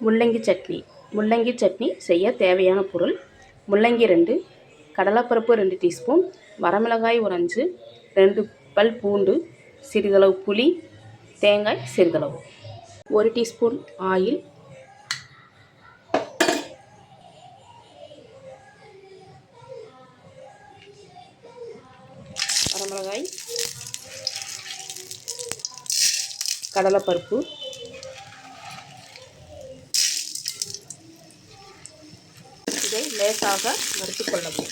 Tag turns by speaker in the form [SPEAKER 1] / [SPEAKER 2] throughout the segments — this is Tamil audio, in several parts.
[SPEAKER 1] முள்ளங்கி சட்னி. முள்ளங்கி சட்னி செய்ய தேவையான பொருள்: முள்ளங்கி 2, கடலைப்பருப்பு 2 டீஸ்பூன், வரமிளகாய் ஒரு 5, 2 பல் பூண்டு, சிறிதளவு புளி, தேங்காய் சிறிதளவு, 1 டீஸ்பூன் ஆயில், வரமிளகாய், கடலைப்பருப்பு, இதை லேசாக வறுத்துக் கொள்ளவும்.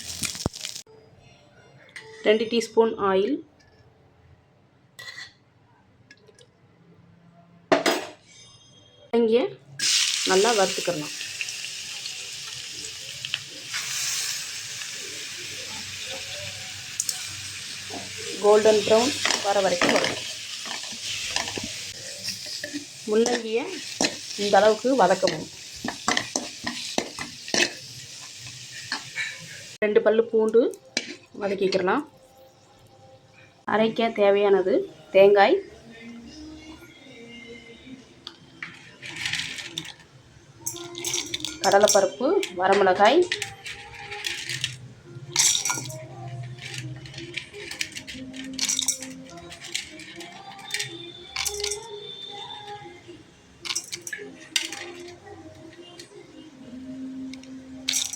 [SPEAKER 1] 2 டீஸ்பூன் ஆயில், முள்ளங்கியை நல்லா வறுத்துக்கலாம். கோல்டன் ப்ரௌன் வர வரைக்கும் வரும். முள்ளங்கியை இந்த அளவுக்கு வதக்கவும். 2 பல்லு பூண்டு வதக்கிக்கலாம். அரைக்க தேவையானது தேங்காய், கடலைப்பருப்பு, வரமிளகாய்,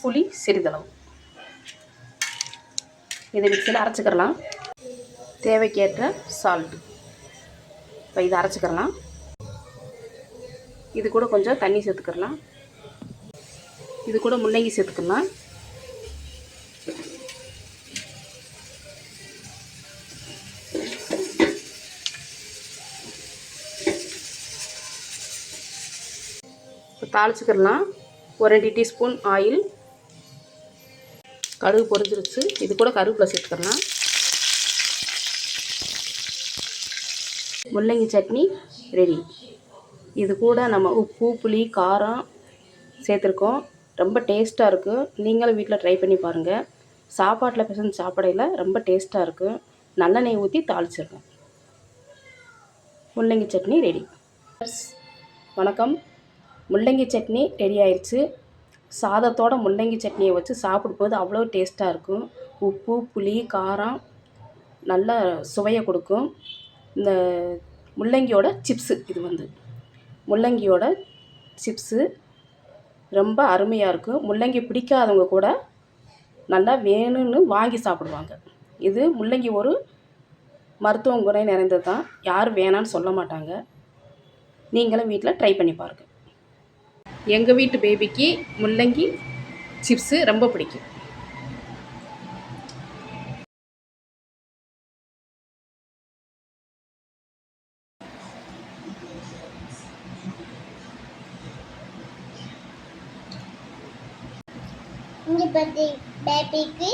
[SPEAKER 1] புளி சிறிதளவு. இதை மிக்சியில் அரைச்சிக்கிறலாம். தேவைக்கேற்ற சால்ட். இப்போ இதை அரைச்சிக்கிறலாம். இது கூட கொஞ்சம் தண்ணி சேர்த்துக்கிறலாம். இது கூட முள்ளங்கி சேர்த்துக்கலாம். இப்போ தாளிச்சுக்கிறலாம். ஒரு 2 டீஸ்பூன் ஆயில், கடுகு பொரிஞ்சிருச்சு. இது கூட கருவேப்பிலை சேர்த்துக்கலாம். முள்ளங்கி சட்னி ரெடி. இது கூட நம்ம உப்பு, புளி, காரம் சேர்த்துருக்கோம். ரொம்ப டேஸ்ட்டாக இருக்குது. நீங்களும் வீட்டில் ட்ரை பண்ணி பாருங்கள். சாப்பாட்டில் பிசைஞ்சு சாப்பிடையில் ரொம்ப டேஸ்ட்டாக இருக்குது. நல்லெண்ணெய் ஊற்றி தாளிச்சிருக்கேன். முள்ளங்கி சட்னி ரெடி. வணக்கம். முள்ளங்கி சட்னி ரெடி ஆயிடுச்சு. சாதத்தோட முள்ளங்கி சட்னியை வச்சு சாப்பிடும்போது அவ்வளோ டேஸ்ட்டாக இருக்கும். உப்பு, புளி, காரம் நல்ல சுவையை கொடுக்கும். இந்த முள்ளங்கியோட சிப்ஸு, இது முள்ளங்கியோட சிப்ஸு ரொம்ப அருமையாக இருக்கும். முள்ளங்கி பிடிக்காதவங்க கூட நல்லா வேணும்னு வாங்கி சாப்பிடுவாங்க. இது முள்ளங்கி ஒரு மருத்துவ குணம் நிறைந்தது தான். யாரும் வேணான்னு சொல்ல மாட்டாங்க. நீங்களும் வீட்டில் ட்ரை பண்ணி பாருங்கள். எங்கள் வீட்டு பேபிக்கு முள்ளங்கி சிப்ஸு ரொம்ப பிடிக்கும்.
[SPEAKER 2] பேபிக்கு